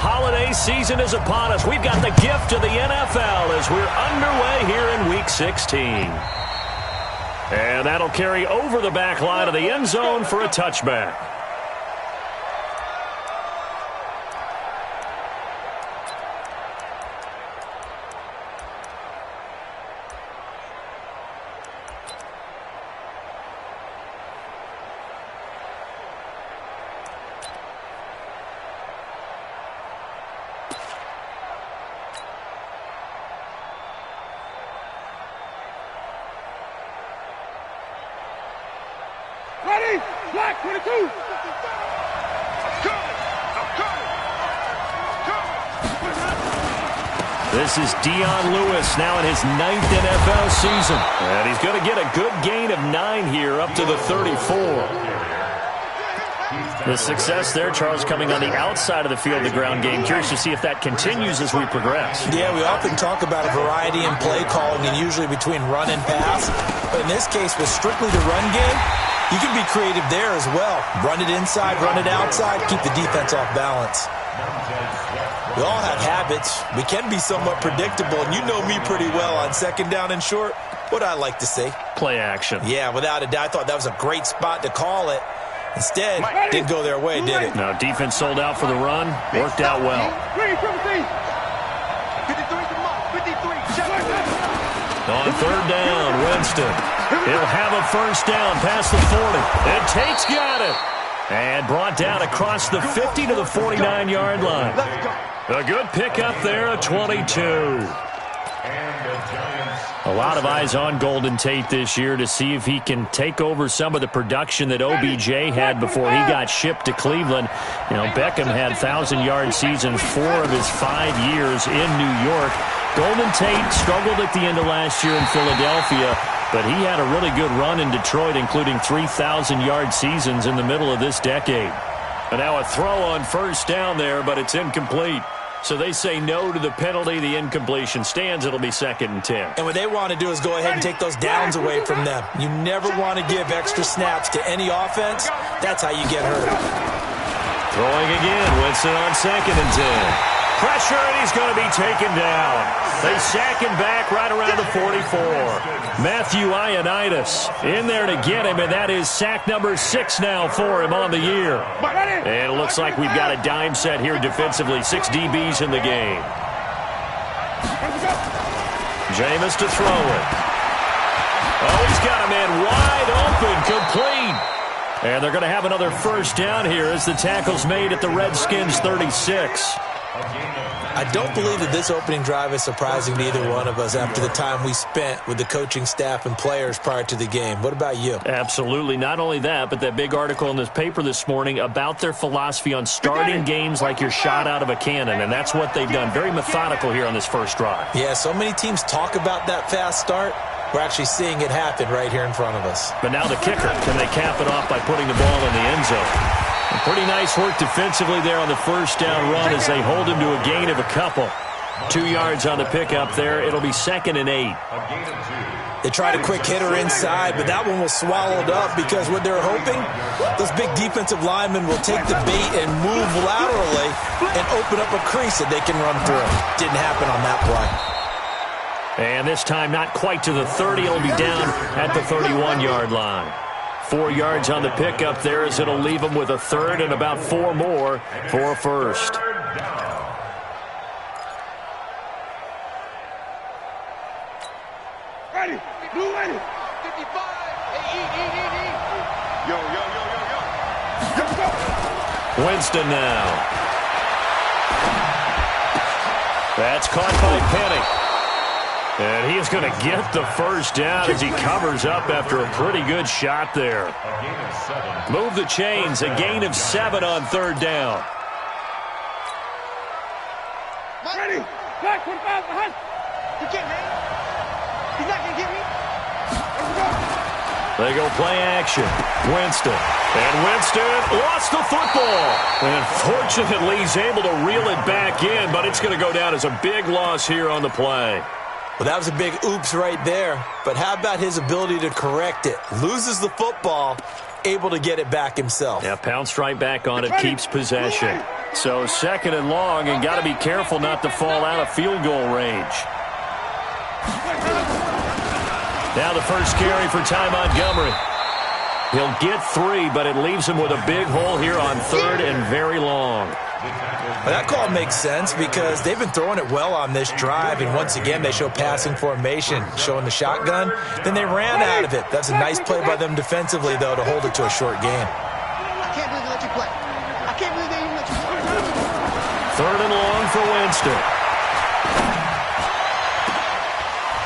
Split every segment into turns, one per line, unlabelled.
holiday season is upon us. We've got the gift of the NFL as we're underway here in Week 16. And that'll carry over the back line of the end zone for a touchback.
Ready? Black 22. I'm coming.
This is Dion Lewis now in his 9th NFL season. And he's going to get a good gain of 9 here up to the 34. The success there, Charles, coming on the outside of the field, the ground game. Curious to see if that continues as we progress.
Yeah, we often talk about a variety in play calling and usually between run and pass. But in this case, with strictly the run game, you can be creative there as well. Run it inside, run it outside, keep the defense off balance. We all have habits. We can be somewhat predictable, and you know me pretty well on second down and short. What I like to say?
Play action.
Yeah, without a doubt. I thought that was a great spot to call it. Instead, didn't go their way, did it?
No, defense sold out for the run. Worked out well. On third down, Winston. He'll have a first down past the 40. And Tate's got it. And brought down across the 50 to the 49-yard line. A good pickup there, a 22. A lot of eyes on Golden Tate this year to see if he can take over some of the production that OBJ had before he got shipped to Cleveland. You know, Beckham had 1,000-yard seasons 4 of his 5 years in New York. Golden Tate struggled at the end of last year in Philadelphia, but he had a really good run in Detroit, including 3,000-yard seasons in the middle of this decade. And now a throw on first down there, but it's incomplete. So they say no to the penalty. The incompletion stands. It'll be 2nd and 10.
And what they want to do is go ahead and take those downs away from them. You never want to give extra snaps to any offense. That's how you get hurt.
Throwing again. Winston on 2nd and 10. Pressure, and he's going to be taken down. They sack him back right around the 44. Matthew Ioannidis in there to get him, and that is sack number 6 now for him on the year. And it looks like we've got a dime set here defensively. 6 DBs in the game. Jameis to throw it. Oh, he's got a man wide open, complete. And they're going to have another first down here as the tackle's made at the Redskins 36.
I don't believe that this opening drive is surprising to either one of us after the time we spent with the coaching staff and players prior to the game. What about you?
Absolutely. Not only that, but that big article in this paper this morning about their philosophy on starting games like you're shot out of a cannon, and that's what they've done. Very methodical here on this first drive.
Yeah, so many teams talk about that fast start. We're actually seeing it happen right here in front of us.
But now the kicker. Can they cap it off by putting the ball in the end zone? Pretty nice work defensively there on the first down run as they hold him to a gain of a couple. 2 yards on the pickup there. It'll be 2nd and 8.
They tried a quick hitter inside, but that one was swallowed up because what they're hoping, those big defensive linemen will take the bait and move laterally and open up a crease that they can run through. Didn't happen on that play.
And this time not quite to the 30. It'll be down at the 31-yard line. 4 yards on the pickup there as it'll leave them with a 3rd and about 4 more for a first.
Ready. Blue ready. 55. Yo. Let's go.
Winston now. That's caught by Penny. And he is going to get the first down as he covers up after a pretty good shot there. Move the chains. A gain of 7 on 3rd down.
Ready. Black 25 behind. You can't, man. He's not going to get me.
They go play action. Winston. And Winston lost the football. And fortunately, he's able to reel it back in, but it's going to go down as a big loss here on the play.
Well, that was a big oops right there. But how about his ability to correct it? Loses the football, able to get it back himself.
Yeah, pounced right back on it, keeps possession. So 2nd and long, and got to be careful not to fall out of field goal range. Now the first carry for Ty Montgomery. He'll get 3, but it leaves him with a big hole here on 3rd and very long.
Well, that call makes sense because they've been throwing it well on this drive, and once again they show passing formation, showing the shotgun. Then they ran out of it. That's a nice play by them defensively, though, to hold it to a short game.
I can't believe they let you play. I can't believe they even let you play.
3rd and long for Winston.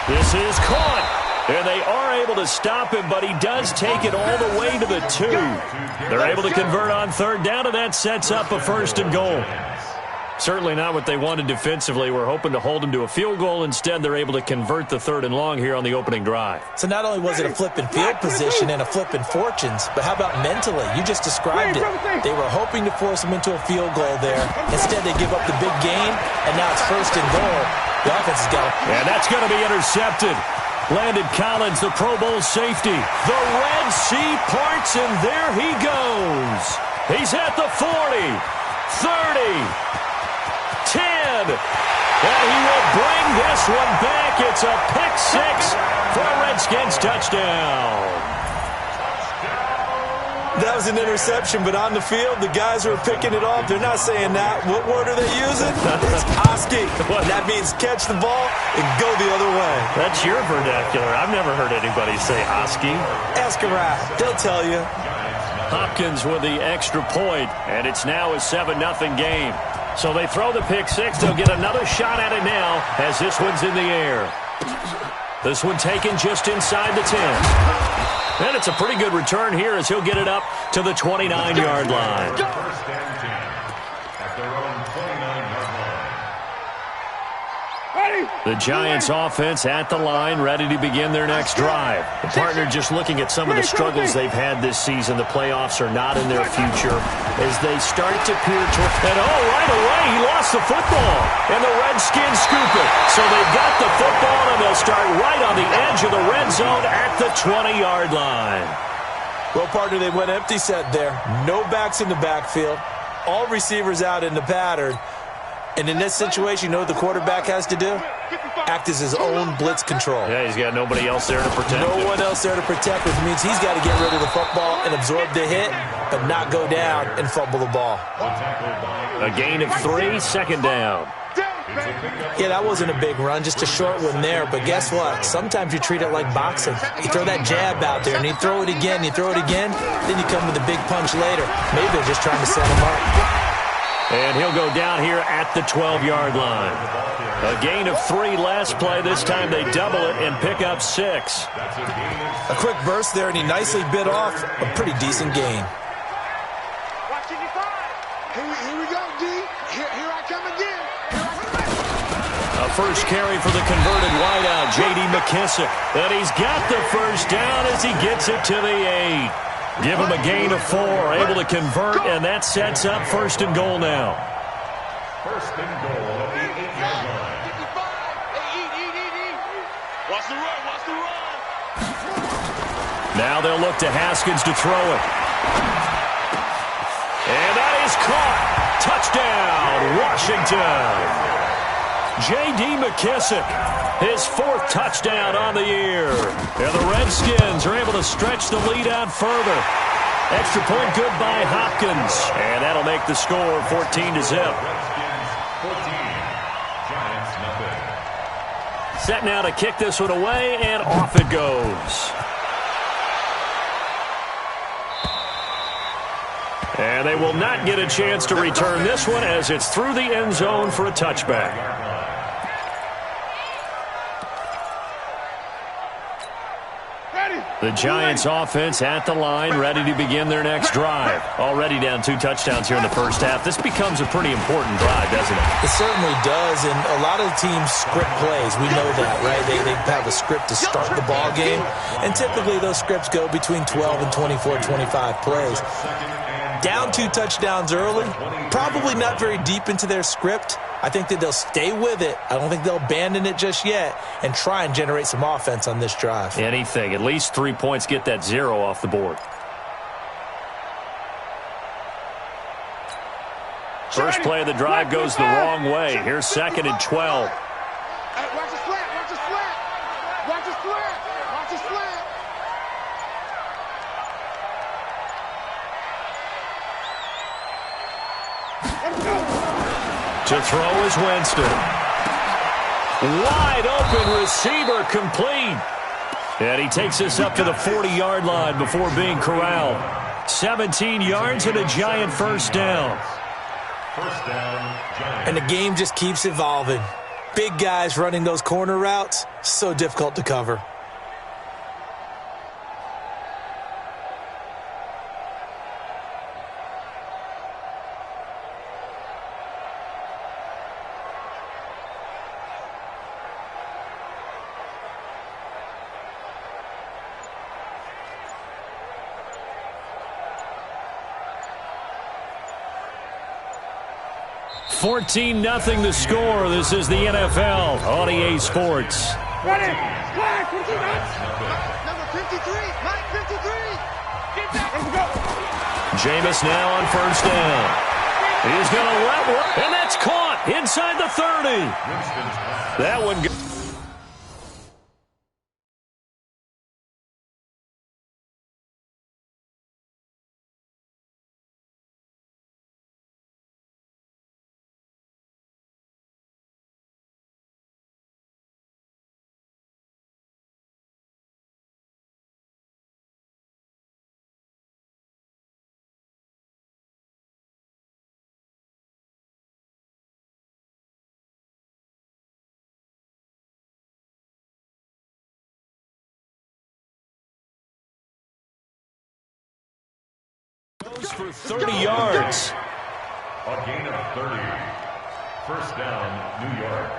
This is caught. And they are able to stop him, but he does take it all the way to the 2. They're able to convert on 3rd down, and that sets up a 1st and goal. Certainly not what they wanted defensively. We're hoping to hold him to a field goal. Instead, they're able to convert the 3rd and long here on the opening drive.
So not only was it a flip in field position and a flip in fortunes, but how about mentally? You just described it. They were hoping to force him into a field goal there. Instead, they give up the big gain, and now it's 1st and goal. The offense has got it.
And that's going to be intercepted. Landon Collins, the Pro Bowl safety. The Red Sea parts, and there he goes. He's at the 40, 30, 10. And he will bring this one back. It's a pick 6 for a Redskins touchdown.
That was an interception, but on the field, the guys who are picking it off, they're not saying that. What word are they using? It's Oski. That means catch the ball and go the other way.
That's your vernacular. I've never heard anybody say Oski.
Ask around. They'll tell you.
Hopkins with the extra point, and it's now a 7-0 game. So they throw the pick 6. They'll get another shot at it now as this one's in the air. This one taken just inside the 10. And it's a pretty good return here as he'll get it up to the 29-yard line. The Giants offense at the line, ready to begin their next drive. The partner just looking at some of the struggles they've had this season. The playoffs are not in their future as they start to peer toward. And right away, he lost the football. And the Redskins scoop it. So they've got the football, and they'll start right on the edge of the red zone at the 20-yard line.
Well, partner, they went empty set there. No backs in the backfield. All receivers out in the pattern. And in this situation, you know what the quarterback has to do? Act as his own blitz control.
Yeah, he's got nobody else there to protect
him.
No
one else there to protect, which means he's got to get rid of the football and absorb the hit, but not go down and fumble the ball.
A gain of 3, 2nd down.
Yeah, that wasn't a big run, just a short one there. But guess what? Sometimes you treat it like boxing. You throw that jab out there, and you throw it again, then you come with a big punch later. Maybe they're just trying to set him up.
And he'll go down here at the 12-yard line. A gain of 3 last play. This time they double it and pick up 6.
A quick burst there, and he nicely bit off a pretty decent gain.
Here we go, D. Here I come again.
A first carry for the converted wideout, J.D. McKissick. And he's got the first down as he gets it to the 8. Give him a gain of 4, able to convert, and that sets up 1st and goal now.
1st and goal at the 8-yard line.
Watch the run.
Now they'll look to Haskins to throw it. And that is caught. Touchdown, Washington. J.D. McKissick, his 4th touchdown on the year. And the Redskins are able to stretch the lead out further. Extra point good by Hopkins. And that'll make the score 14-0. Set now to kick this one away, and off it goes. And they will not get a chance to return this one as it's through the end zone for a touchback. The Giants offense at the line, ready to begin their next drive. Already down 2 touchdowns here in the first half. This becomes a pretty important drive, doesn't it?
It certainly does, and a lot of the teams script plays. We know that, right? They have a script to start the ball game, and typically those scripts go between 12 and 24, 25 plays. Down 2 touchdowns early, probably not very deep into their script. I think that they'll stay with it. I don't think they'll abandon it just yet and try and generate some offense on this drive.
Anything. At least 3 points, get that 0 off the board. First play of the drive goes the wrong way. Here's 2nd and 12.
Watch the slant. Watch the slant. Watch the slant. Watch the slant. Let's go.
To throw is Winston. Wide open receiver complete. And he takes us up to the 40-yard line before being corralled. 17 yards and a giant first down.
First down, Giants.
And the game just keeps evolving. Big guys running those corner routes, so difficult to cover.
$14-0 the score. This is the NFL on EA Sports.
Ready. Flag. What's it got? Number 53. Mike 53. Get that. Let's go.
Jameis now on first down. He's going to let one. And that's caught inside the 30. That one goes. For 30 yards.
A gain of 30. First down, New York.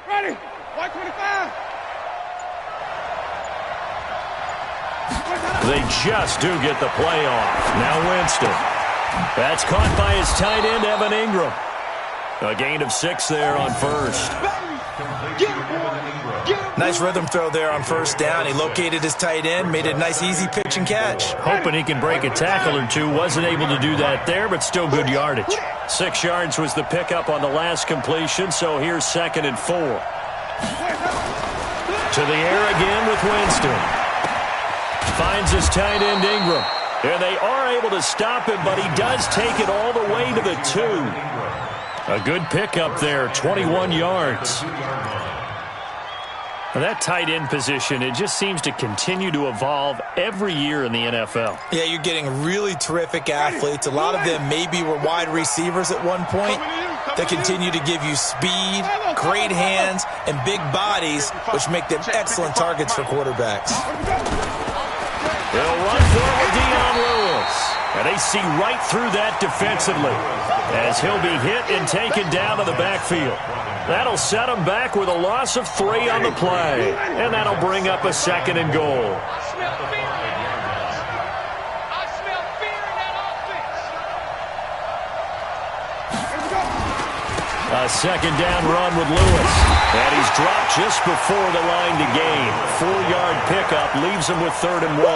Ready. White 25.
They just do get the play off. Now Winston. That's caught by his tight end, Evan Ingram. A gain of 6 there on first.
Nice rhythm throw there on first down. He located his tight end, made a nice easy pitch and catch.
Hoping he can break a tackle or two. Wasn't able to do that there, but still good yardage. 6 yards was the pickup on the last completion, so here's 2nd and 4. To the air again with Winston. Finds his tight end, Ingram. And they are able to stop him, but he does take it all the way to the 2. A good pickup there, 21 yards. Now that tight end position, it just seems to continue to evolve every year in the NFL.
Yeah, you're getting really terrific athletes. A lot of them maybe were wide receivers at one point. They continue to give you speed, great hands, and big bodies, which make them excellent targets for quarterbacks.
He'll run for it with Dion Lewis. And they see right through that defensively as he'll be hit and taken down to the backfield. That'll set him back with a loss of 3 on the play. And that'll bring up a 2nd and goal. A 2nd down run with Lewis. And he's dropped just before the line to gain. 4-yard pickup leaves him with 3rd and 1.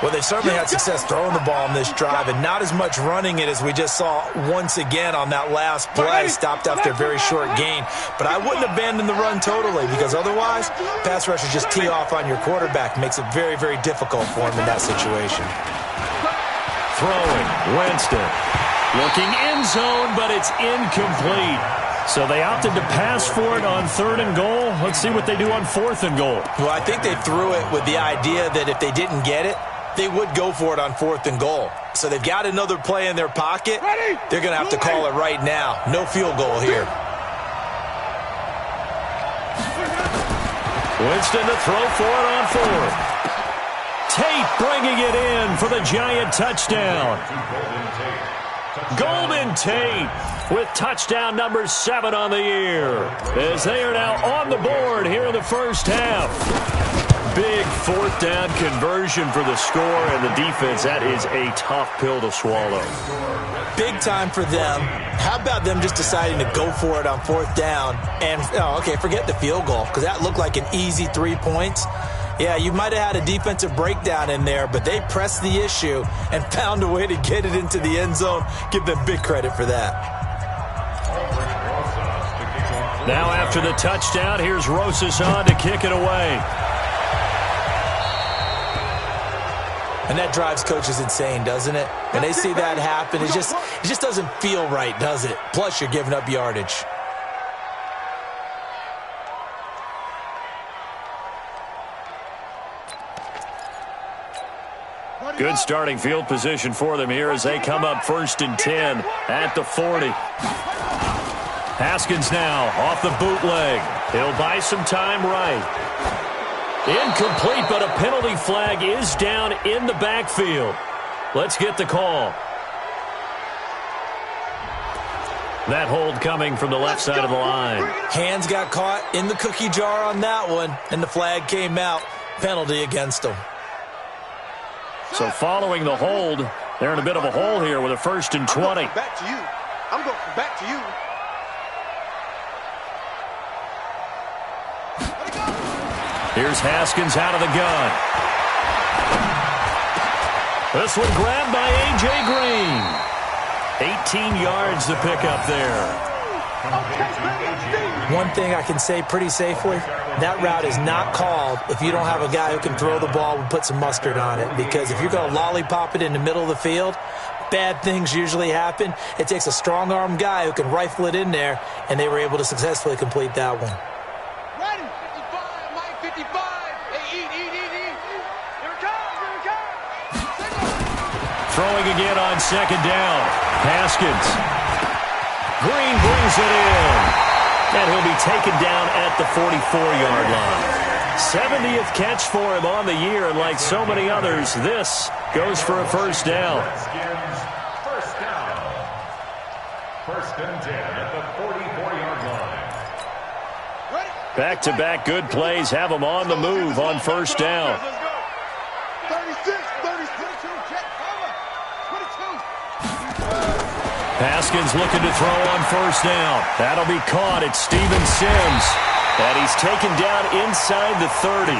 Well, they certainly had success throwing the ball on this drive and not as much running it as we just saw once again on that last play. Stopped after a very short gain. But I wouldn't abandon the run totally because otherwise, pass rushers just tee off on your quarterback. Makes it very, very difficult for him in that situation.
Throwing, Winston. Looking end zone, but it's incomplete. So they opted to pass for it on 3rd and goal. Let's see what they do on 4th and goal.
Well, I think they threw it with the idea that if they didn't get it, they would go for it on 4th and goal. So they've got another play in their pocket. They're going to have to call it right now. No field goal here.
Winston to throw for it on 4th. Tate bringing it in for the Giant touchdown. Golden Tate with touchdown number 7 on the year as they are now on the board here in the first half. Big 4th down conversion for the score, and the defense, that is a tough pill to swallow.
Big time for them. How about them just deciding to go for it on 4th down? And, forget the field goal, because that looked like an easy 3 points. Yeah, you might have had a defensive breakdown in there, but they pressed the issue and found a way to get it into the end zone. Give them big credit for that.
Now after the touchdown, here's Rosas on to kick it away.
And that drives coaches insane, doesn't it? When they see that happen, it just doesn't feel right, does it? Plus, you're giving up yardage.
Good starting field position for them here as they come up 1st and 10 at the 40. Haskins now off the bootleg. He'll buy some time right. Incomplete, but a penalty flag is down in the backfield. Let's get the call. That hold coming from the left side of the line.
Hands got caught in the cookie jar on that one, and the flag came out. Penalty against them.
So following the hold, they're in a bit of a hole here with a 1st and 20.
Back to you. I'm going back to you.
Here's Haskins out of the gun. This one grabbed by A.J. Green. 18 yards to pick up there.
One thing I can say pretty safely, that route is not called if you don't have a guy who can throw the ball and put some mustard on it. Because if you're going to lollipop it in the middle of the field, bad things usually happen. It takes a strong-arm guy who can rifle it in there, and they were able to successfully complete that one.
Ready? 55, Mike, 55. Hey, eat. Here it comes.
Throwing again on 2nd down. Haskins. Green brings it in. And he'll be taken down at the 44-yard line. 70th catch for him on the year, and like so many others, this goes for a 1st down.
Redskins, 1st down. 1st and 10 at the 44-yard line.
Back-to-back good plays have them on the move on 1st down.
36, 32, check, cover. 22.
Haskins looking to throw on 1st down. That'll be caught. It's Steven Sims. And he's taken down inside the 30.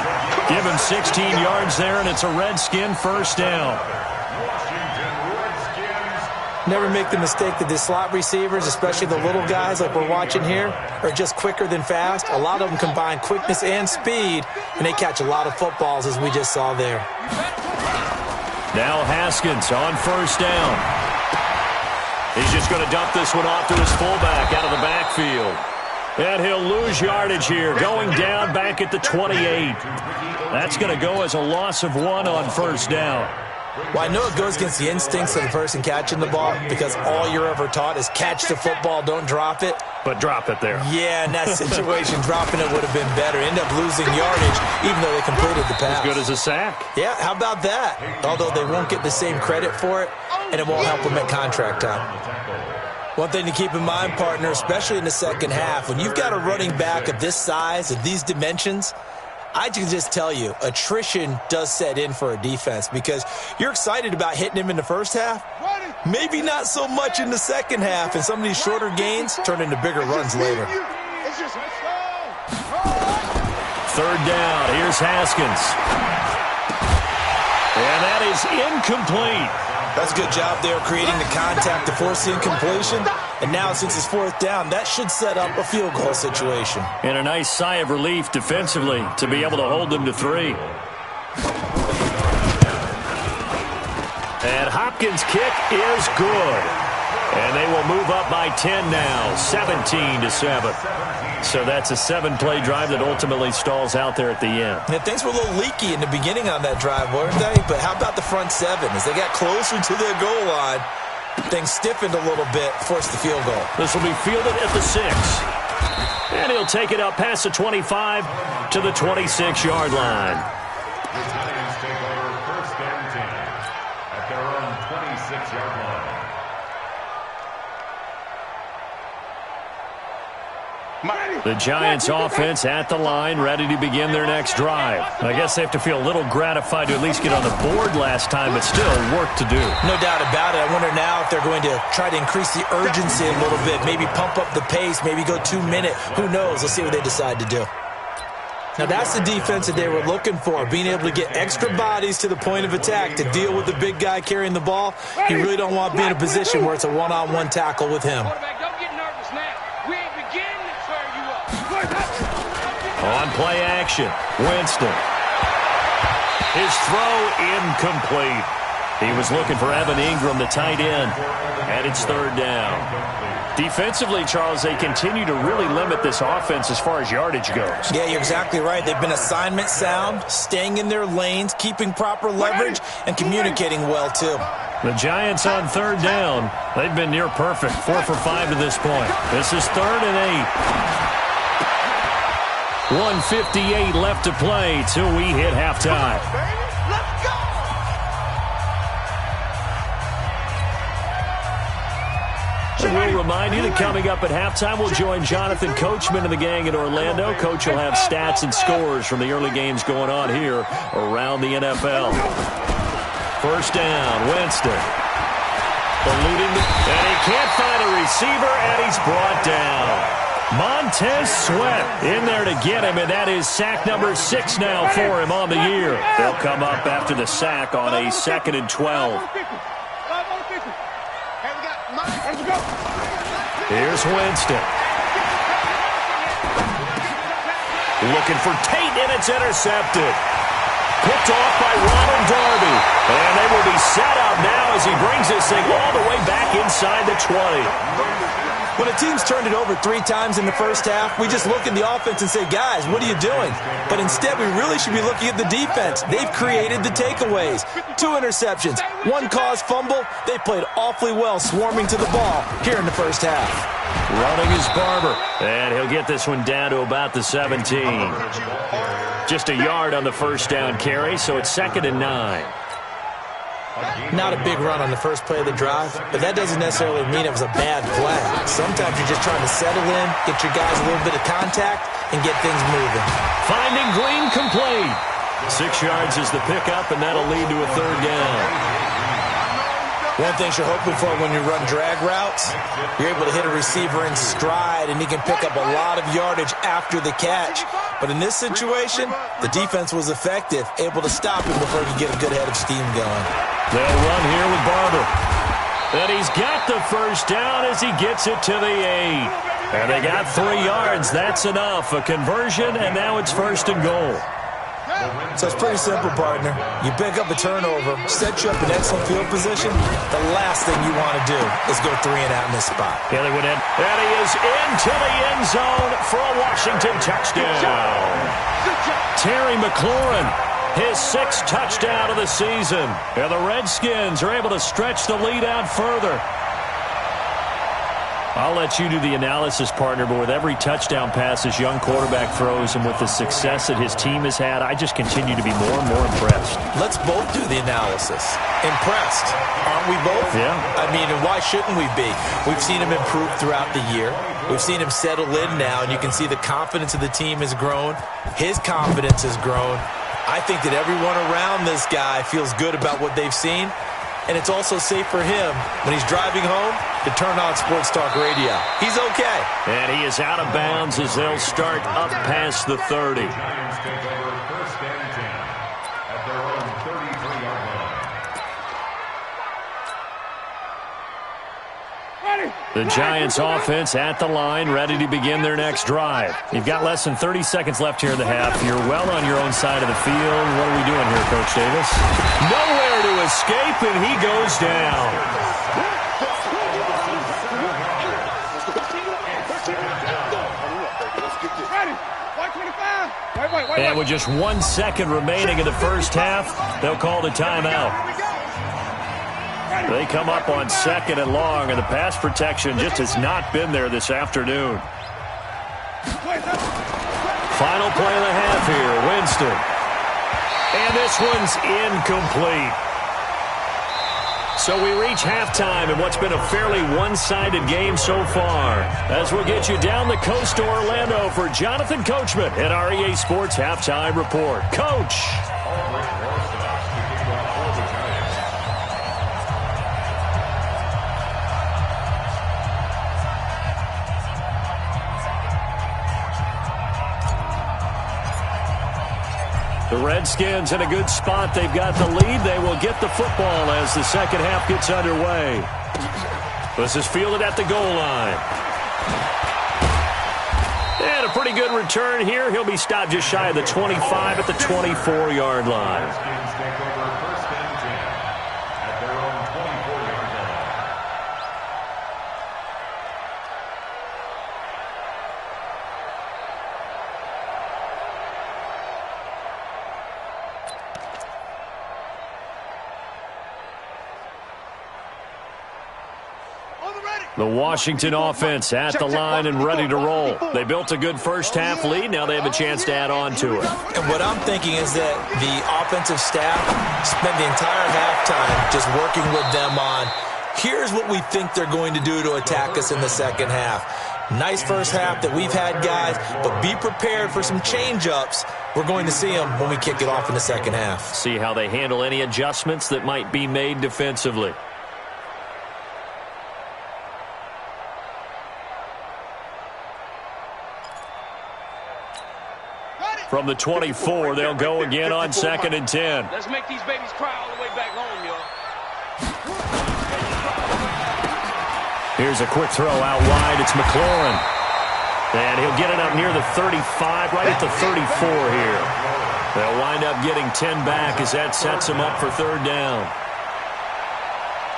Give him 16 yards there, and it's a Redskin 1st down.
Never make the mistake that the slot receivers, especially the little guys like we're watching here, are just quicker than fast. A lot of them combine quickness and speed, and they catch a lot of footballs, as we just saw there.
Now Haskins on 1st down. He's just going to dump this one off to his fullback out of the backfield. And he'll lose yardage here, going down back at the 28. That's going to go as a loss of 1 on 1st down.
Well, I know it goes against the instincts of the person catching the ball because all you're ever taught is catch the football, don't drop it.
But drop it there.
Yeah, in that situation, dropping it would have been better. End up losing yardage, even though they completed the pass.
As good as a sack.
Yeah, how about that? Although they won't get the same credit for it, and it won't help them at contract time. One thing to keep in mind, partner, especially in the second half, when you've got a running back of this size, of these dimensions, I can just tell you, attrition does set in for a defense because you're excited about hitting him in the first half. Maybe not so much in the second half, and some of these shorter gains turn into bigger runs later.
Third down. Here's Haskins. And that is incomplete.
That's a good job there creating the contact to force the incompletion. And now, since it's fourth down, that should set up a field goal situation.
And a nice sigh of relief defensively to be able to hold them to 3. And Hopkins' kick is good. And they will move up by 10 now, 17-7. So that's a 7-play drive that ultimately stalls out there at the end.
And things were a little leaky in the beginning on that drive, weren't they? But how about the front 7? As they got closer to their goal line, things stiffened a little bit, forced the field goal.
This will be fielded at the 6. And he'll take it up past the 25 to the 26-yard line.
The Giants take over first and 10 at their own 26-yard line.
The Giants offense at the line, ready to begin their next drive. I guess they have to feel a little gratified to at least get on the board last time, but still work to do.
No doubt about it. I wonder now if they're going to try to increase the urgency a little bit, maybe pump up the pace, maybe go 2-minute. Who knows? Let's see what they decide to do. Now, that's the defense that they were looking for, being able to get extra bodies to the point of attack to deal with the big guy carrying the ball. You really don't want to be in a position where it's a one-on-one tackle with him.
On play action, Winston. His throw incomplete. He was looking for Evan Ingram, the tight end, and it's third down. Defensively, Charles, they continue to really limit this offense as far as yardage goes.
Yeah, you're exactly right. They've been assignment sound, staying in their lanes, keeping proper leverage, and communicating well, too.
The Giants on third down. They've been near perfect, 4 for 5 to this point. This is 3rd and 8. 1:58 left to play till we hit halftime. We'll remind you that coming up at halftime, we'll join Jonathan Coachman and the gang in Orlando. Coach will have stats and scores from the early games going on here around the NFL. First down, Winston. Eluding, and he can't find a receiver, and he's brought down. Montez Sweat in there to get him, and that is sack number 6 now for him on the year. They'll come up after the sack on a 2nd and 12. Here's Winston. Looking for Tate, and it's intercepted. Picked off by Ronald Darby. And they will be set up now as he brings this thing all the way back inside the 20.
When a team's turned it over 3 times in the first half, we just look at the offense and say, guys, what are you doing? But instead, we really should be looking at the defense. They've created the takeaways. 2 interceptions, 1 caused fumble. They played awfully well swarming to the ball here in the first half.
Running is Barber. And he'll get this one down to about the 17. Just a yard on the first down carry, so it's 2nd and 9.
Not a big run on the first play of the drive, but that doesn't necessarily mean it was a bad play. Sometimes you're just trying to settle in, get your guys a little bit of contact, and get things moving.
Finding Green complete. 6 yards is the pickup, and that'll lead to a 3rd down.
One thing you're hoping for when you run drag routes, you're able to hit a receiver in stride, and he can pick up a lot of yardage after the catch. But in this situation, the defense was effective, able to stop him before he could get a good head of steam going.
They'll run here with Barber. And he's got the first down as he gets it to the 8. And they got 3 yards. That's enough. A conversion, and now it's 1st and goal.
So it's pretty simple, partner. You pick up a turnover, set you up in excellent field position. The last thing you want to do is go 3 and out in this spot.
Yeah, they went in. And he is into the end zone for a Washington touchdown. Terry McLaurin His 6th touchdown of the season. And the Redskins are able to stretch the lead out further. I'll let you do the analysis, partner, but with every touchdown pass this young quarterback throws and with the success that his team has had, I just continue to be more and more impressed.
Let's both do the analysis. Impressed, aren't we both?
Yeah.
I mean, and why shouldn't we be? We've seen him improve throughout the year. We've seen him settle in now, and you can see the confidence of the team has grown. His confidence has grown. I think that everyone around this guy feels good about what they've seen. And it's also safe for him when he's driving home to turn on Sports Talk Radio. He's okay.
And he is out of bounds as they'll start up past the 30.
Giants take over 1st and 10 at their own 33-yard line.
The Giants offense at the line, ready to begin their next drive. You've got less than 30 seconds left here in the half. You're well on your own side of the field. What are we doing here, Coach Davis? Nowhere to escape, and he goes down. And with just 1 second remaining in the first half, they'll call the timeout. They come up on 2nd and long, and the pass protection just has not been there this afternoon. Final play of the half here, Winston. And this one's incomplete. So we reach halftime in what's been a fairly one-sided game so far. As we'll get you down the coast to Orlando for Jonathan Coachman at our EA Sports Halftime Report. Coach! The Redskins in a good spot. They've got the lead. They will get the football as the second half gets underway. This is fielded at the goal line. And a pretty good return here. He'll be stopped just shy of the 25 at the 24-yard line.
Redskins take over 1st and 10 at their own 24-yard line.
The Washington offense at the line and ready to roll. They built a good first half lead. Now they have a chance to add on to it.
And what I'm thinking is that the offensive staff spent the entire halftime just working with them on, here's what we think they're going to do to attack us in the second half. Nice first half that we've had, guys, but be prepared for some change-ups. We're going to see them when we kick it off in the second half.
See how they handle any adjustments that might be made defensively. From the 24, they'll go again on 2nd and 10.
Let's make these babies cry all the way back home, y'all.
Here's a quick throw out wide. It's McLaurin. And he'll get it up near the 35, right at the 34 here. They'll wind up getting 10 back as that sets them up for 3rd down.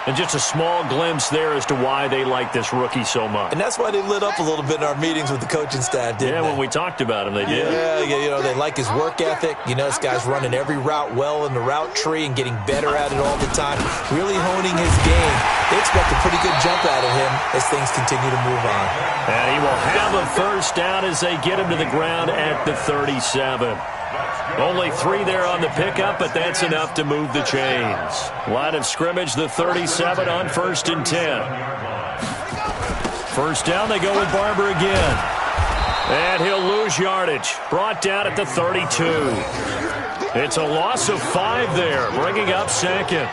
And just a small glimpse there as to why they like this rookie so much.
And that's why they lit up a little bit in our meetings with the coaching staff, didn't they?
When we talked about him, they did.
Yeah, you know, they like his work ethic. You know, this guy's running every route well in the route tree and getting better at it all the time, really honing his game. They expect a pretty good jump out of him as things continue to move on.
And he will have a first down as they get him to the ground at the 37. Only 3 there on the pickup, but that's enough to move the chains. Line of scrimmage, the 37 on 1st and 10. First down, they go with Barber again. And he'll lose yardage. Brought down at the 32. It's a loss of 5 there, bringing up 2nd.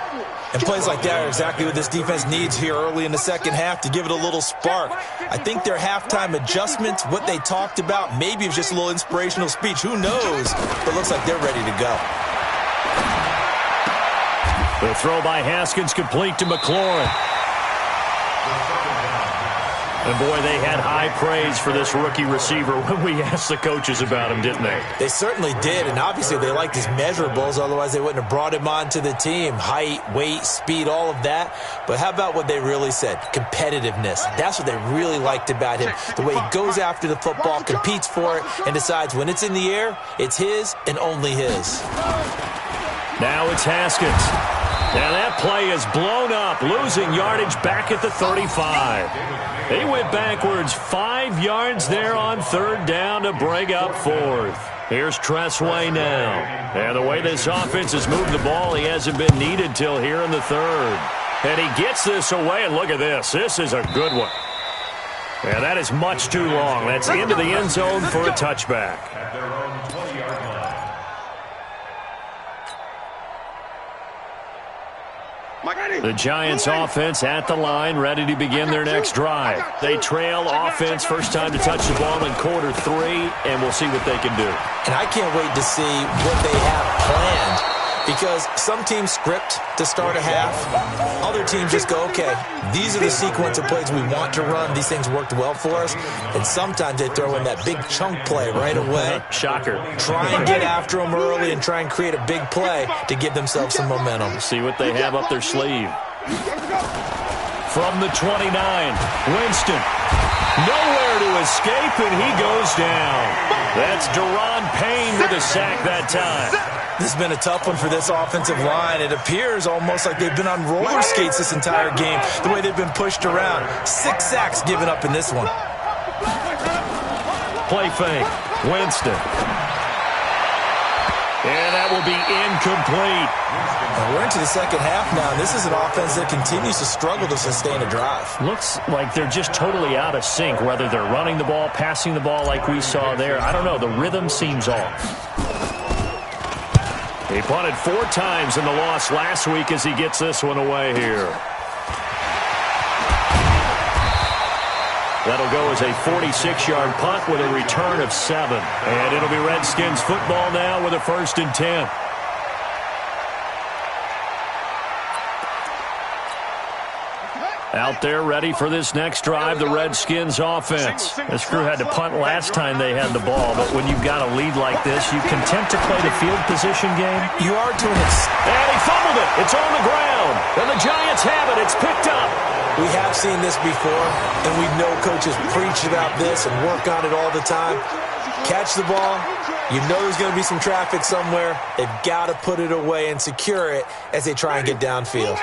And plays like that are exactly what this defense needs here early in the second half to give it a little spark. I think their halftime adjustments, what they talked about, maybe it was just a little inspirational speech. Who knows? But it looks like they're ready to go.
The throw by Haskins complete to McLaurin. And, boy, they had high praise for this rookie receiver when we asked the coaches about him, didn't they?
They certainly did, and obviously they liked his measurables. Otherwise, they wouldn't have brought him onto the team. Height, weight, speed, all of that. But how about what they really said? Competitiveness. That's what they really liked about him. The way he goes after the football, competes for it, and decides when it's in the air, it's his and only his.
Now it's Haskins. And that play is blown up, losing yardage back at the 35. He went backwards 5 yards there on third down to bring up fourth. Here's Tressway now. And the way this offense has moved the ball, he hasn't been needed till here in the third. And he gets this away, and look at this. This is a good one. And that is much too long. That's into the end zone for a touchback.
At their own 20-yard line.
The Giants offense at the line, ready to begin their next drive. They trail offense, first time to touch the ball in quarter 3, and we'll see what they can do.
And I can't wait to see what they have planned, because some teams script to start a half. Other teams just go, okay, these are the sequence of plays we want to run. These things worked well for us. And sometimes they throw in that big chunk play right away.
Shocker.
Try and get after them early and try and create a big play to give themselves some momentum.
See what they have up their sleeve. From the 29, Winston. Nowhere to escape, and he goes down. That's Deron Payne with a sack that time.
This has been a tough one for this offensive line. It appears almost like they've been on roller skates this entire game, the way they've been pushed around. 6 sacks given up in this one.
Play fake. Winston. And that will be incomplete.
And we're into the second half now, and this is an offense that continues to struggle to sustain a drive.
Looks like they're just totally out of sync, whether they're running the ball, passing the ball like we saw there. I don't know. The rhythm seems off. He punted 4 times in the loss last week as he gets this one away here. That'll go as a 46-yard punt with a return of 7. And it'll be Redskins football now with a 1st and 10. Out there ready for this next drive, the Redskins offense. This crew had to punt last time they had the ball, but when you've got a lead like this, you content to play the field position game?
You are to an extent.
And he fumbled it. It's on the ground. And the Giants have it. It's picked up.
We have seen this before, and we know coaches preach about this and work on it all the time. Catch the ball. You know there's going to be some traffic somewhere. They've got to put it away and secure it as they try and get downfield.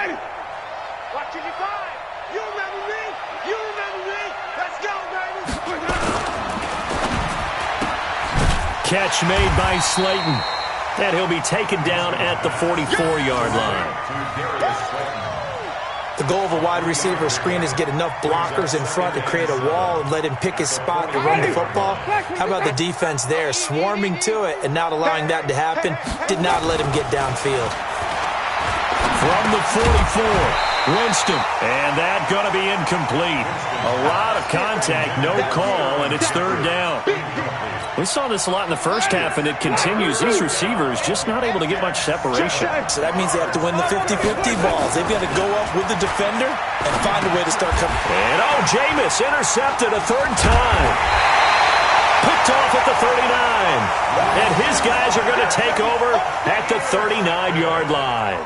Catch made by Slayton. And he'll be taken down at the 44-yard line.
The goal of a wide receiver screen is get enough blockers in front to create a wall and let him pick his spot to run the football. How about the defense there, swarming to it and not allowing that to happen? Did not let him get downfield.
From the 44, Winston. And that going to be incomplete. A lot of contact, no call, and it's 3rd down. We saw this a lot in the first half, and it continues. These receivers just not able to get much separation.
So that means they have to win the 50-50 balls. They've got to go up with the defender and find a way to start coming.
And Jameis intercepted a 3rd time. Picked off at the 39. And his guys are going to take over at the 39-yard line.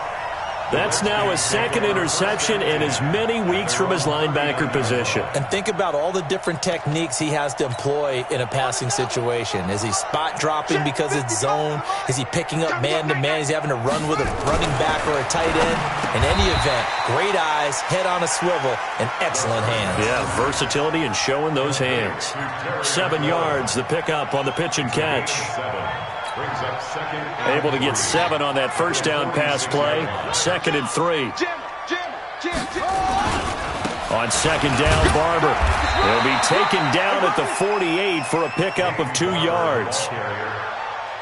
That's now a 2nd interception in as many weeks from his linebacker position.
And think about all the different techniques he has to employ in a passing situation. Is he spot dropping because it's zone? Is he picking up man-to-man? Is he having to run with a running back or a tight end? In any event, great eyes, head on a swivel, and excellent hands.
Yeah, versatility and showing those hands. 7 yards, the pickup on the pitch and catch. Able to get 7 on that 1st down pass play. 2nd and 3. On 2nd down, Barber. He'll be taken down at the 48 for a pickup of 2 yards.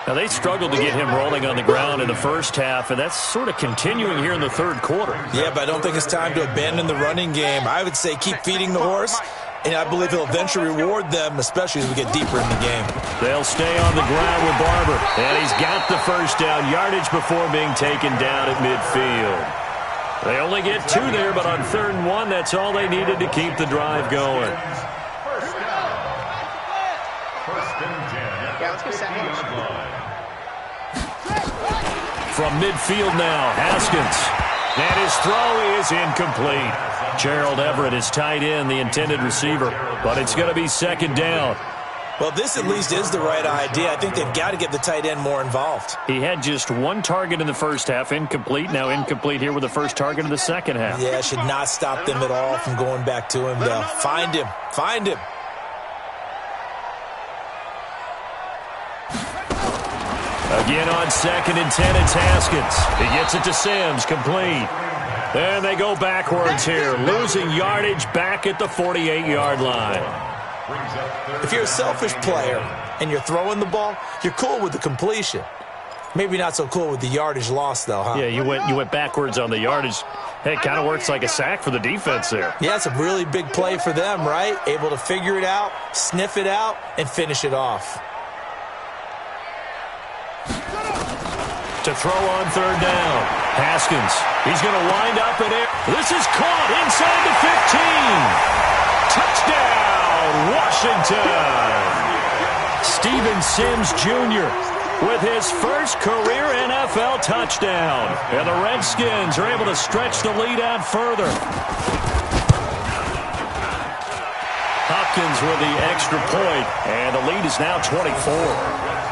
Now, they struggled to get him rolling on the ground in the first half, and that's sort of continuing here in the 3rd quarter.
Yeah, but I don't think it's time to abandon the running game. I would say keep feeding the horse. And I believe he'll eventually reward them, especially as we get deeper in the game.
They'll stay on the ground with Barber. And he's got the 1st down yardage before being taken down at midfield. They only get 2 there, but on 3rd and 1, that's all they needed to keep the drive going. From midfield now, Haskins. And his throw is incomplete. Gerald Everett is tight end, the intended receiver, but it's going to be second down.
Well, this at least is the right idea. I think they've got to get the tight end more involved.
He had just one target in the first half, incomplete. Now incomplete here with the first target of the second half.
Yeah, should not stop them at all from going back to him, though. Find him. Find him.
Again on 2nd and 10, it's Haskins. He gets it to Sims, complete. And they go backwards here, losing yardage back at the 48-yard line.
If you're a selfish player and you're throwing the ball, you're cool with the completion. Maybe not so cool with the yardage loss, though, huh?
Yeah, you went backwards on the yardage. Hey, it kind of works like a sack for the defense there.
Yeah, it's a really big play for them, right? Able to figure it out, sniff it out, and finish it off.
To throw on 3rd down. Haskins, he's going to wind up in it. This is caught inside the 15. Touchdown, Washington. Steven Sims Jr. with his first career NFL touchdown. And the Redskins are able to stretch the lead out further. Hopkins with the extra point, and the lead is now 24.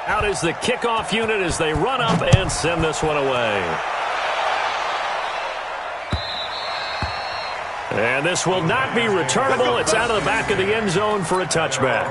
Out is the kickoff unit as they run up and send this one away. And this will not be returnable. It's out of the back of the end zone for a touchback.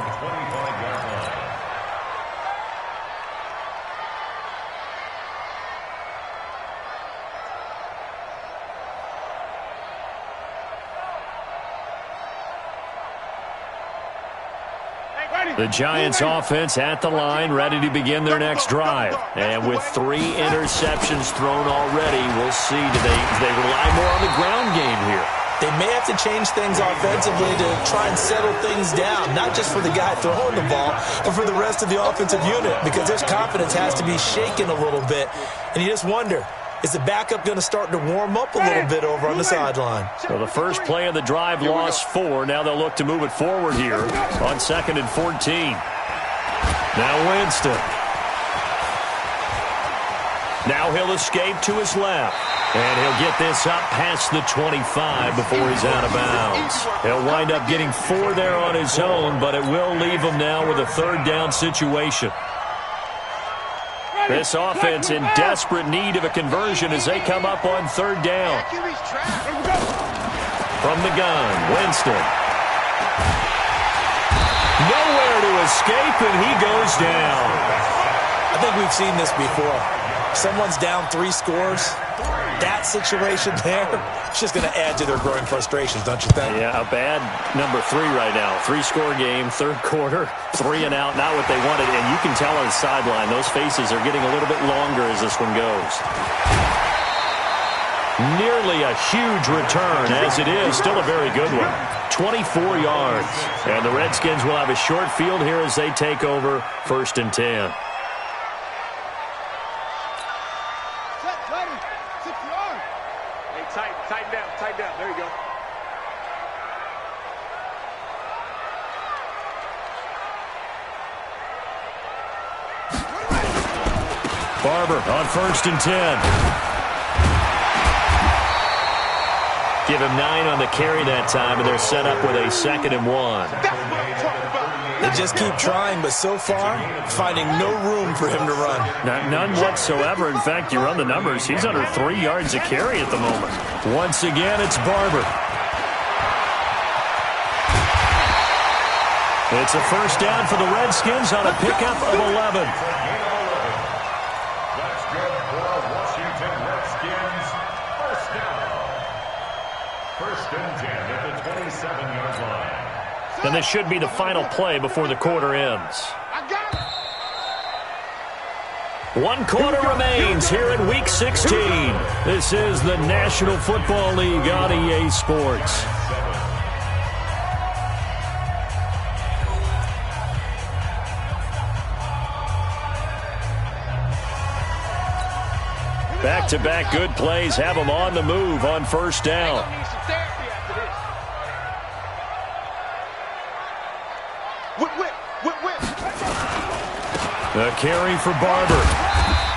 The Giants offense at the line, ready to begin their next drive. And with 3 interceptions thrown already, we'll see. Do they rely more on the ground game here?
They may have to change things offensively to try and settle things down, not just for the guy throwing the ball, but for the rest of the offensive unit, because their confidence has to be shaken a little bit. And you just wonder, is the backup going to start to warm up a little bit over on the sideline?
So the first play of the drive lost 4. Now they'll look to move it forward here on 2nd and 14. Now Winston. Now he'll escape to his left. And he'll get this up past the 25 before he's out of bounds. He'll wind up getting 4 there on his own, but it will leave him now with a 3rd down situation. This offense in desperate need of a conversion as they come up on 3rd down. From the gun, Winston. Nowhere to escape, and he goes down.
I think we've seen this before. Someone's down 3 scores. That situation there, it's just going to add to their growing frustrations, don't you think?
Yeah, a bad number 3 right now. 3-score game, 3rd quarter, 3 and out, not what they wanted. And you can tell on the sideline, those faces are getting a little bit longer as this one goes. Nearly a huge return, as it is. Still a very good one. 24 yards. And the Redskins will have a short field here as they take over 1st and 10.
Tighten down. There you go.
Barber on 1st and 10. Give him 9 on the carry that time, and they're set up with a 2nd and 1.
They just keep trying, but so far, finding no room for him to run.
None whatsoever. In fact, you run the numbers. He's under 3 yards a carry at the moment. Once again, it's Barber. It's a 1st down for the Redskins on a pickup of 11.
That's good for Washington Redskins. 1st down. 1st and 10 at the 27-yard line.
And this should be the final play before the quarter ends. 1 quarter remains here in Week 16. This is the National Football League on EA Sports. Back-to-back good plays have them on the move on 1st down. The carry for Barber.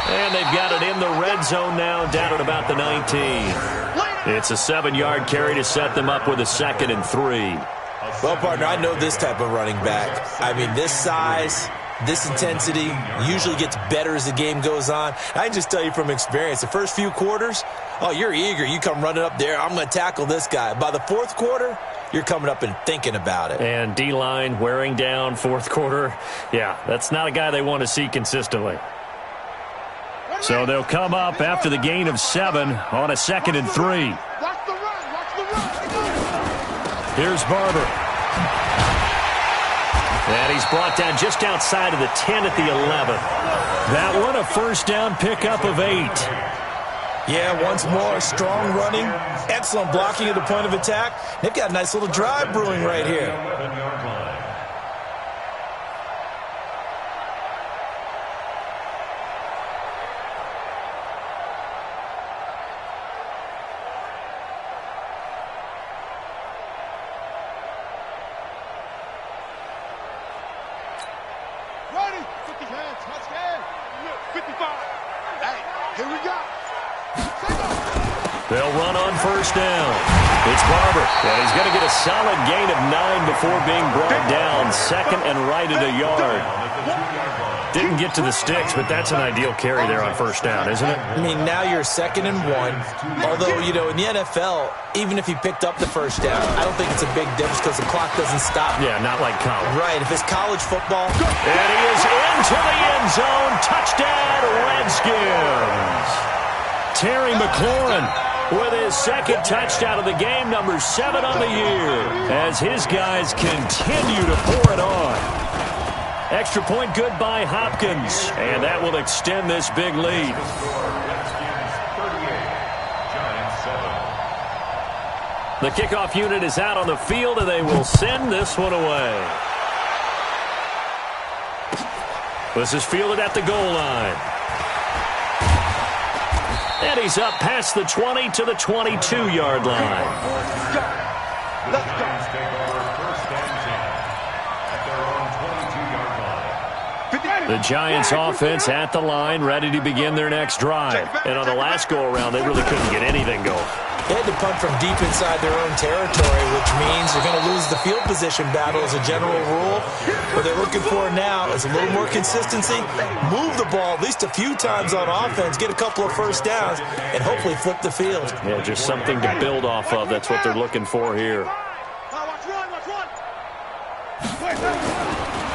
And they've got it in the red zone now, down at about the 19. It's a 7-yard carry to set them up with a 2nd and 3.
Well, partner, I know this type of running back. I mean, this size, this intensity usually gets better as the game goes on. I can just tell you from experience, the first few quarters, oh, you're eager. You come running up there, I'm going to tackle this guy. By the 4th quarter, you're coming up and thinking about it.
And D-line wearing down 4th quarter. Yeah, that's not a guy they want to see consistently. So they'll come up after the gain of 7 on a 2nd and 3. Here's Barber. And he's brought down just outside of the 10 at the 11. That one, a first down pickup of 8.
Yeah, once more, strong running, excellent blocking at the point of attack. They've got a nice little drive brewing right here.
They'll run on first down. It's Barber. And he's going to get a solid gain of 9 before being brought down. 2nd and right at a yard. Didn't get to the sticks, but that's an ideal carry there on first down, isn't it?
I mean, now you're 2nd and 1. Although, you know, in the NFL, even if he picked up the first down, I don't think it's a big difference because the clock doesn't stop.
Yeah, not like college.
Right, if it's college football.
And he is into the end zone. Touchdown, Redskins. Terry McLaurin with his 2nd touchdown of the game, number 7 on the year, as his guys continue to pour it on. Extra point good by Hopkins, and that will extend this big lead. The kickoff unit is out on the field, and they will send this one away. This is fielded at the goal line. And he's up past the 20 to the 22-yard line.
Let's go.
The Giants offense at the line, ready to begin their next drive. And on the last go-around, they really couldn't get anything going.
They had to punt from deep inside their own territory, which means they're going to lose the field position battle as a general rule. What they're looking for now is a little more consistency, move the ball at least a few times on offense, get a couple of first downs, and hopefully flip the field.
Yeah, just something to build off of. That's what they're looking for here.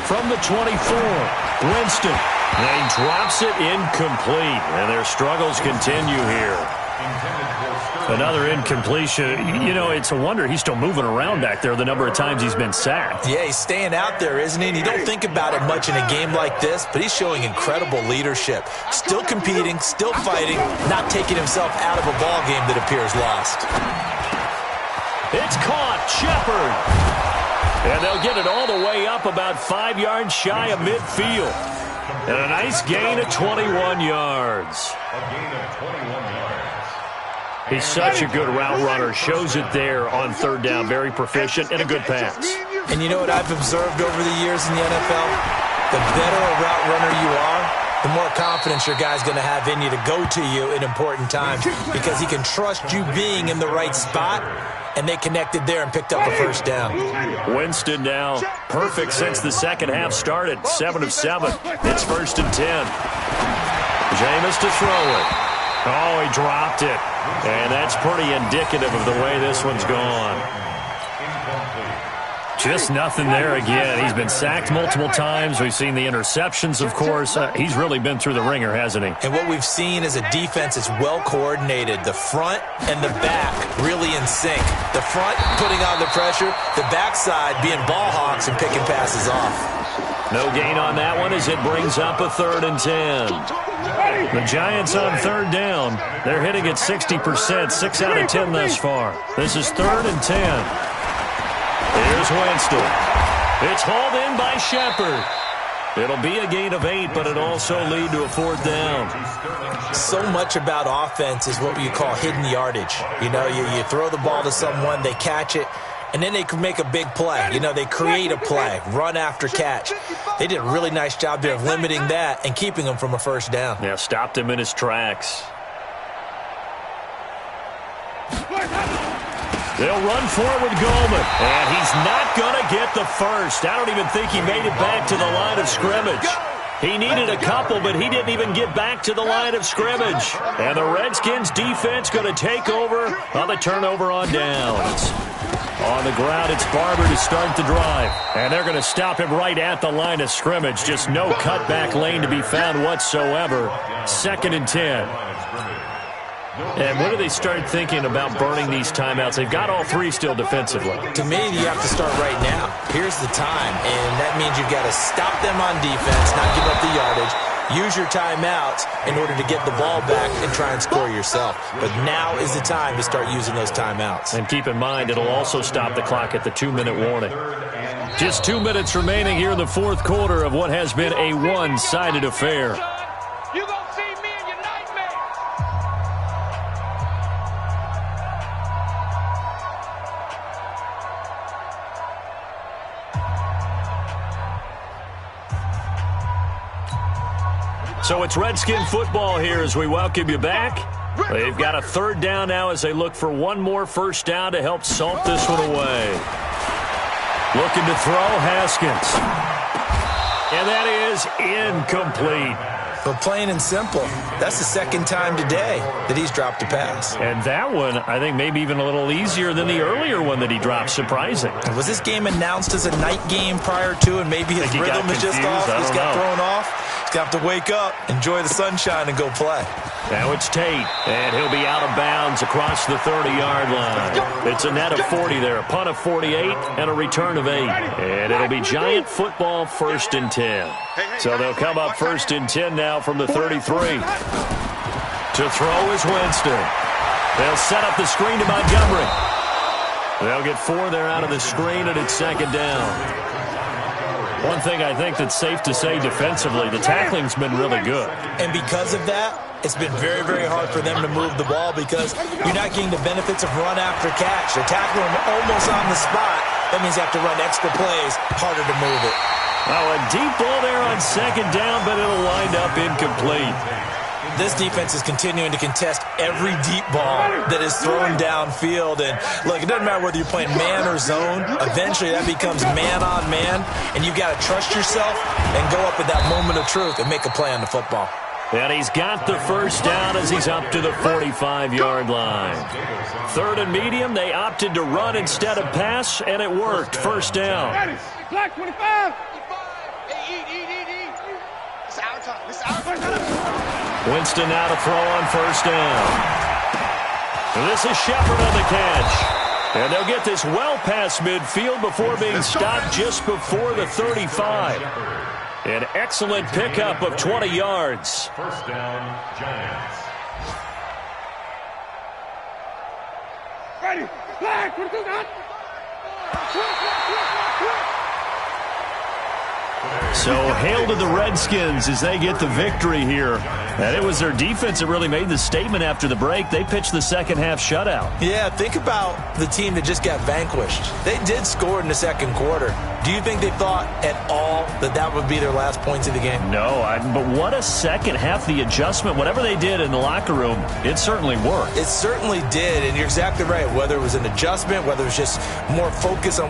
From the 24, Winston. And he drops it incomplete, and their struggles continue here. Another incompletion. You know, it's a wonder he's still moving around back there the number of times he's been sacked.
Yeah, he's staying out there, isn't he? And you don't think about it much in a game like this, but he's showing incredible leadership. Still competing, still fighting, not taking himself out of a ball game that appears lost.
It's caught. Shepard. And they'll get it all the way up about 5 yards shy of midfield. And a nice gain of 21 yards.
A gain of 21 yards.
He's such a good route runner. Shows it there on 3rd down. Very proficient and a good pass.
And you know what I've observed over the years in the NFL? The better a route runner you are, the more confidence your guy's going to have in you to go to you in important times because he can trust you being in the right spot, and they connected there and picked up a first down.
Winston now perfect since the second half started. 7 of 7. It's 1st and 10. Jameis to throw it. Oh, he dropped it. And that's pretty indicative of the way this one's gone. Just nothing there again. He's been sacked multiple times. We've seen the interceptions, of course. He's really been through the ringer, hasn't he?
And what we've seen is a defense that's well coordinated. The front and the back really in sync. The front putting on the pressure, the backside being ball hawks and picking passes off.
No gain on that one as it brings up a 3rd and 10. The Giants on 3rd down. They're hitting at 60%, 6 out of 10 thus far. This is 3rd and 10. Here's Winston. It's hauled in by Shepard. It'll be a gain of 8, but it also lead to a 4th down.
So much about offense is what you call hidden yardage. You know, you throw the ball to someone, they catch it, And then they can make a big play. You know, they create a play, run after catch. They did a really nice job there of limiting that and keeping him from a first down.
Yeah, stopped him in his tracks. They'll run forward with Goldman. And he's not going to get the first. I don't even think he made it back to the line of scrimmage. He needed a couple, but he didn't even get back to the line of scrimmage. And the Redskins defense going to take over on the turnover on downs. On the ground, it's Barber to start the drive. And they're going to stop him right at the line of scrimmage. Just no cutback lane to be found whatsoever. 2nd and 10. And when do they start thinking about burning these timeouts? They've got all 3 still defensively.
To me, you have to start right now. Here's the time, and that means you've got to stop them on defense, not give up the yardage. Use your timeouts in order to get the ball back and try and score yourself. But now is the time to start using those timeouts.
And keep in mind, it'll also stop the clock at the 2-minute warning. Just 2 minutes remaining here in the 4th quarter of what has been a one-sided affair.
You gonna see me in your nightmare.
So it's Redskin football here as we welcome you back. They've got a 3rd down now as they look for one more first down to help salt this one away. Looking to throw, Haskins. And that is incomplete.
But plain and simple, that's the 2nd time today that he's dropped a pass.
And that one, I think, maybe even a little easier than the earlier one that he dropped. Surprising.
Was this game announced as a night game prior to, and maybe his rhythm is just off? He's got thrown off. He's got to wake up, enjoy the sunshine, and go play.
Now it's Tate, and he'll be out of bounds across the 30-yard line. It's a net of 40 there, a punt of 48, and a return of 8. And it'll be Giant football 1st and 10. So they'll come up 1st and 10 now from the 33. To throw is Winston. They'll set up the screen to Montgomery. They'll get 4 there out of the screen, and it's 2nd down. One thing I think that's safe to say defensively, the tackling's been really good.
And because of that, it's been very, very hard for them to move the ball because you're not getting the benefits of run after catch. They're tackling them almost on the spot. That means you have to run extra plays, harder to move it.
Oh, a deep ball there on 2nd down, but it'll wind up incomplete.
This defense is continuing to contest every deep ball that is thrown downfield. And, look, it doesn't matter whether you're playing man or zone. Eventually, that becomes man-on-man, and you've got to trust yourself and go up at that moment of truth and make a play on the football.
And he's got the first down as he's up to the 45-yard line. 3rd and medium, they opted to run instead of pass, and it worked. First down.
Black 25. It's our time. It's our time.
Winston now to throw on first down. And this is Shepard on the catch. And they'll get this well past midfield before being stopped just before the 35. An excellent pickup of 20 yards.
First down, Giants.
Ready. Black. What you got?
So hail to the Redskins as they get the victory here. And it was their defense that really made the statement after the break. They pitched the second-half shutout.
Yeah, think about the team that just got vanquished. They did score in the 2nd quarter. Do you think they thought at all that that would be their last points of the game?
No, but what a second half. The adjustment, whatever they did in the locker room, it certainly worked.
It certainly did, and you're exactly right. Whether it was an adjustment, whether it was just more focus on